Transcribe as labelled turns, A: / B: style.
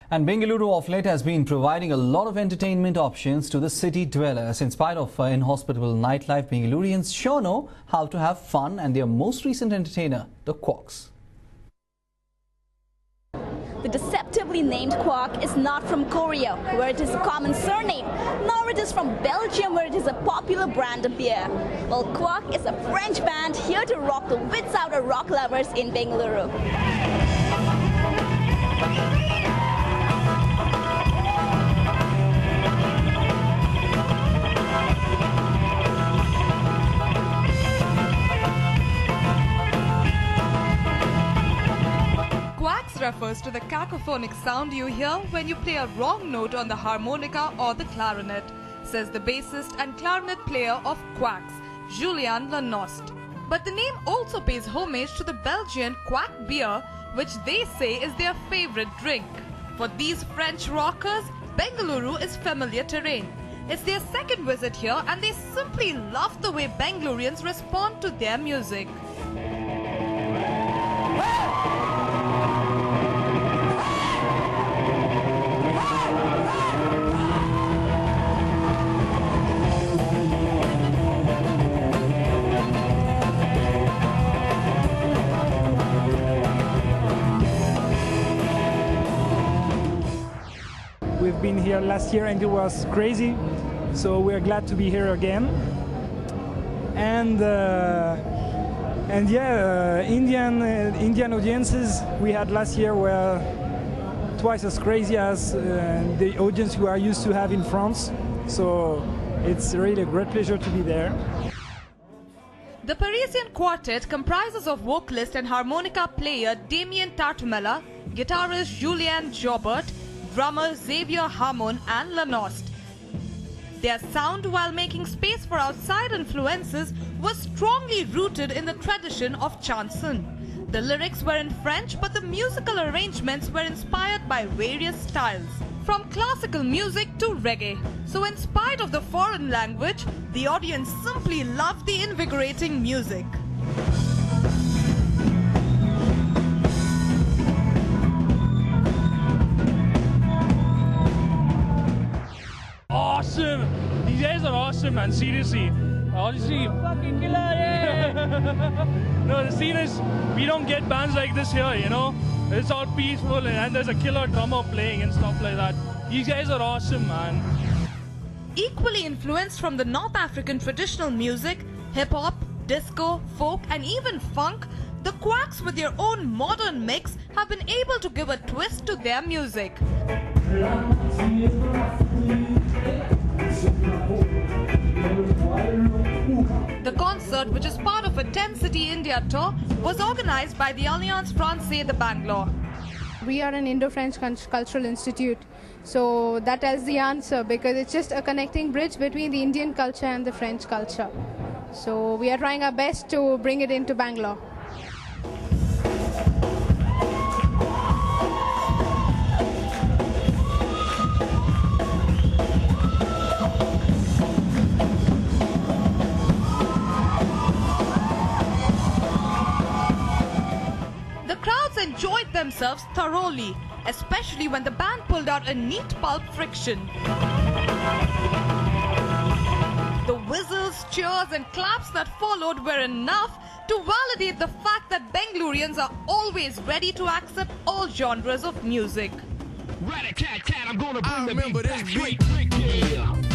A: And Bengaluru of late has been providing a lot of entertainment options to the city dwellers. In spite of inhospitable nightlife, Bengalurians sure know how to have fun, and their most recent entertainer, the Kwaks.
B: The deceptively named Kwak is not from Korea, where it is a common surname, nor it is from Belgium, where it is a popular brand of beer. Well, Kwak is a French band here to rock the wits out of rock lovers in Bengaluru.
C: Quacks refers to the cacophonic sound you hear when you play a wrong note on the harmonica or the clarinet, says the bassist and clarinet player of Quacks, Julien Lanost. But the name also pays homage to the Belgian Kwak beer, which they say is their favorite drink. For these French rockers, Bengaluru is familiar terrain. It's their second visit here, and they simply love the way Bengalurians respond to their music.
D: We've been here last year and it was crazy, so we're glad to be here again. And yeah, Indian audiences we had last year were twice as crazy as the audience we are used to have in France. So it's really a great pleasure to be there.
C: The Parisian quartet comprises of vocalist and harmonica player Damien Tartamella, guitarist Julien Jobert, drummer Xavier Hamon and Lanost. Their sound, while making space for outside influences, was strongly rooted in the tradition of chanson. The lyrics were in French, but the musical arrangements were inspired by various styles, from classical music to reggae. So in spite of the foreign language, the audience simply loved the invigorating music.
E: Awesome! These guys are awesome, man. Seriously. Honestly. Fucking killer, yeah! No, the scene is, we don't get bands like this here, you know? It's all peaceful and there's a killer drummer playing and stuff like that. These guys are awesome, man.
C: Equally influenced from the North African traditional music, hip-hop, disco, folk and even funk, the Quacks, with their own modern mix, have been able to give a twist to their music. The concert, which is part of a 10-city India tour, was organized by the Alliance Française de Bangalore.
F: We are an Indo-French cultural institute, so that is the answer, because it's just a connecting bridge between the Indian culture and the French culture. So we are trying our best to bring it into Bangalore.
C: Enjoyed themselves thoroughly, especially when the band pulled out a neat pulp friction. The whistles, cheers and claps that followed were enough to validate the fact that Bengalurians are always ready to accept all genres of music.
G: Rat-a-tat-tat, I'm gonna bring the beat back.